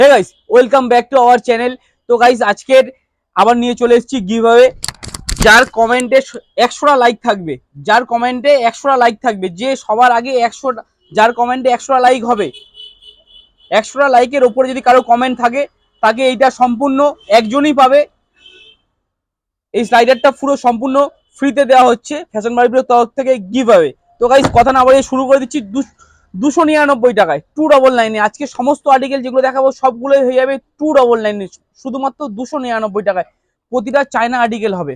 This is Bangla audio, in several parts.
Hey guys, welcome back to our channel. তো গাইস, আজকের আবার নিয়ে চলে এসেছি গিভঅ্যাওয়ে। যার কমেন্টে 100টা লাইক থাকবে, যার কমেন্টে 100টা লাইক থাকবে, যে সবার আগে 100টা, যার কমেন্টে 100টা লাইক হবে, 100টা লাইকের ওপরে যদি কারো কমেন্ট থাকে, তাকে এইটা সম্পূর্ণ একজনই পাবে। এই স্লাইডারটা পুরো সম্পূর্ণ ফ্রিতে দেওয়া হচ্ছে ফ্যাশন বাড়ির তরফ থেকে গিভঅ্যাওয়ে। তো গাইস, কথা না বাড়িয়ে শুরু করে দিচ্ছি 299 টাকায় 299। আজকে সমস্ত আর্টিকেল যেগুলো দেখাবো সবগুলোই হয়ে যাবে 299, শুধুমাত্র 299 টাকায়। প্রতিটা চায়না আর্টিকেল হবে।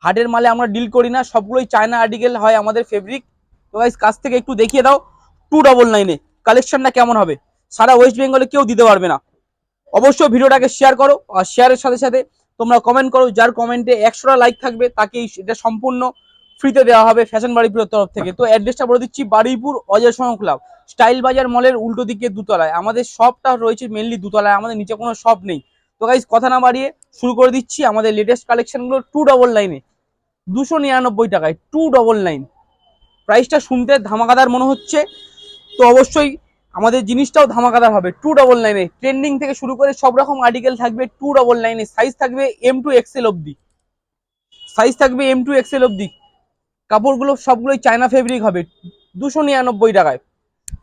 হাটের মালে আমরা ডিল করি না, সবগুলোই চায়না আর্টিকেল হয় আমাদের ফেব্রিক। তো গাইস, কাছ থেকে একটু দেখিয়ে দাও 299 কালেকশনটা কেমন হবে। সারা ওয়েস্ট বেঙ্গলে কেউ দিতে পারবে না। অবশ্যই ভিডিওটাকে শেয়ার করো, আর শেয়ারের সাথে সাথে তোমরা কমেন্ট করো। যার কমেন্টে 100টা লাইক থাকবে তাকেই এটা সম্পূর্ণ ফ্রিতে দেওয়া হবে ফ্যাশন বাড়িপুরের তরফ থেকে। তো অ্যাড্রেসটা বলে দিচ্ছি, বারুইপুর অজয় সংঘ ক্লাব, স্টাইল বাজার মলের উল্টো দিকে দুতলায়। আমাদের শপটা রয়েছে মেনলি দুতলায়, আমাদের নিচে কোনো শপ নেই। তো গাইস, কথা না বাড়িয়ে শুরু করে দিচ্ছি আমাদের লেটেস্ট কালেকশনগুলো 299, 299 টাকায় 299। প্রাইসটা শুনতে ধামাকাদার মনে হচ্ছে, তো অবশ্যই আমাদের জিনিসটাও ধামাকাদার হবে। 299 ট্রেন্ডিং থেকে শুরু করে সব রকম আর্টিকেল থাকবে 299। সাইজ থাকবে M2 XL অব্দি, সাইজ থাকবে M2 XL অব্দি। কাপড়গুলো সবগুলোই চায়না ফেব্রিক হবে 299 টাকায়।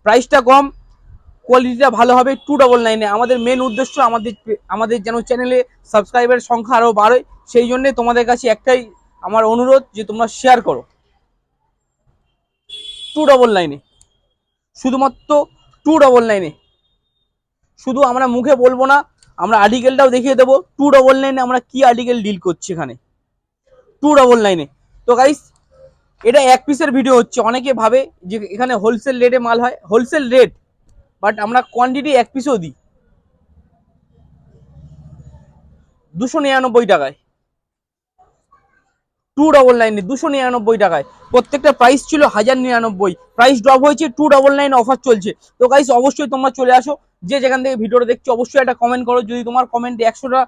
প্রাইসটা কম, কোয়ালিটিটা ভালো হবে 299। আমাদের মেন উদ্দেশ্য আমাদের যেন চ্যানেলে সাবস্ক্রাইবারের সংখ্যা আরও বাড়ে, সেই জন্যে তোমাদের কাছে একটাই আমার অনুরোধ যে তোমরা শেয়ার করো। 299, শুধুমাত্র 299। শুধু আমরা মুখে বলবো না, আমরা আর্টিকেলটাও দেখিয়ে দেবো 299 আমরা কি আর্টিকেল ডিল করছি এখানে 299। তো গাইস, এটা এক পিসের ভিডিও হচ্ছে। অনেকে ভাবে যে এখানে হোলসেল রেটে মাল হয়, হোলসেল রেট, বাট আমরা কোয়ান্টিটি এক পিসও দিই 299 টাকায়। 299, 299 টাকায়। প্রত্যেকটা প্রাইস ছিল 1099, প্রাইস ড্রপ হয়েছে 299 অফার চলছে। তো গাইস, অবশ্যই তোমরা চলে আসো। যে যেখান থেকে ভিডিওটা দেখছো অবশ্যই একটা কমেন্ট করো। যদি তোমার কমেন্টে 100টা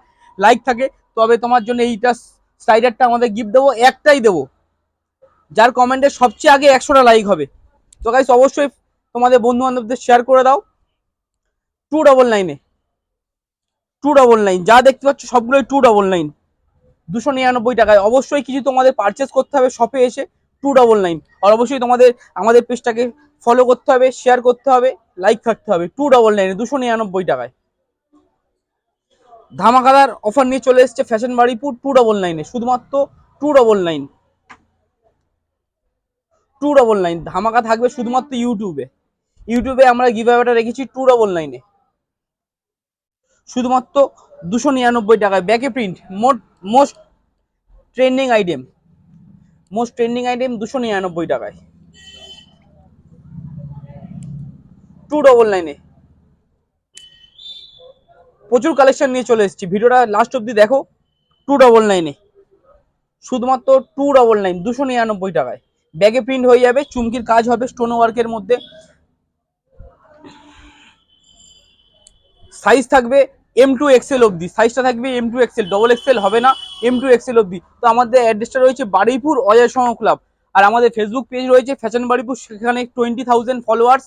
লাইক থাকে তবে তোমার জন্য এইটা স্লাইডারটা আমাদের গিফট দেবো, একটাই দেবো যার কমেন্টে সবচেয়ে আগে 100টা লাইক হবে। তো গাইস, অবশ্যই তোমাদের বন্ধু বান্ধবদের শেয়ার করে দাও। 299, 299 যা দেখতে পাচ্ছ সবগুলোই 299, 299 টাকায়। অবশ্যই কিছু তোমাদের পারচেস করতে হবে শপে এসে 299। আর অবশ্যই তোমাদের আমাদের পেজটাকে ফলো করতে হবে, শেয়ার করতে হবে, লাইক থাকতে হবে। 299, 299 টাকায় ধামাকাদার অফার নিয়ে চলে এসছে ফ্যাশন বাড়িপুর 299, শুধুমাত্র 299, 299 ধামাকা থাকবে শুধুমাত্র ইউটিউবে আমরা গিভঅ্যাওয়েটা রেখেছি 299, শুধুমাত্র 299 টাকায়। ব্যাকে প্রিন্ট মোস্ট ট্রেন্ডিং আইটেম, 299 টাকায় 299। প্রচুর কালেকশন নিয়ে চলে এসেছি, ভিডিওটা লাস্ট অব্দি দেখো। 299, শুধুমাত্র 299, 299 টাকায়। ব্যাগে প্রিন্ট হয়ে যাবে, চুমকির কাজ হবে স্টোন ওয়ার্কের মধ্যে। সাইজ থাকবে M2 XL অব্দি, সাইজটা থাকবে M2 XL, ডবল এক্সেল হবে না, M2 XL অব্দি। তো আমাদের অ্যাড্রেসটা রয়েছে বারুইপুর অজয় সংঘ ক্লাব, আর আমাদের ফেসবুক পেজ রয়েছে ফ্যাশন বারুইপুর, সেখানে 20,000 ফলোয়ার্স।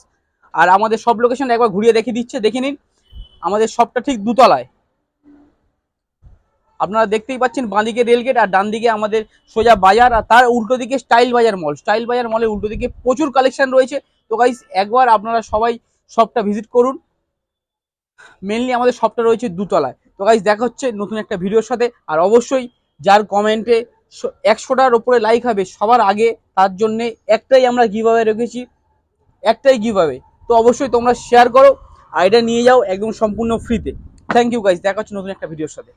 আর আমাদের সব লোকেশন একবার ঘুরিয়ে দেখিয়ে দিচ্ছে, দেখে নিন। আমাদের সবটা ঠিক দুতলায়, আপনারা দেখতেই পাচ্ছেন। বাঁদিকে রেলগেট আর ডান দিকে আমাদের সোজা বাজার, আর তার উল্টো দিকে স্টাইল বাজার মল। স্টাইল বাজার মলের উল্টো দিকে প্রচুর কালেকশন রয়েছে। তো গাইস, একবার আপনারা সবাই শপটা ভিজিট করুন। মেনলি আমাদের শপটা রয়েছে দুতলায়। তো গাইস, দেখা হচ্ছে নতুন একটা ভিডিওর সাথে। আর অবশ্যই যার কমেন্টে 100টার ওপরে লাইক হবে সবার আগে, তার জন্যে একটাই আমরা গিভঅ্যাওয়ে রেখেছি, একটাই গিভঅ্যাওয়ে। তো অবশ্যই তোমরা শেয়ার করো আর এটা নিয়ে যাও একদম সম্পূর্ণ ফ্রিতে। থ্যাংক ইউ গাইস, দেখা হচ্ছে নতুন একটা ভিডিওর সাথে।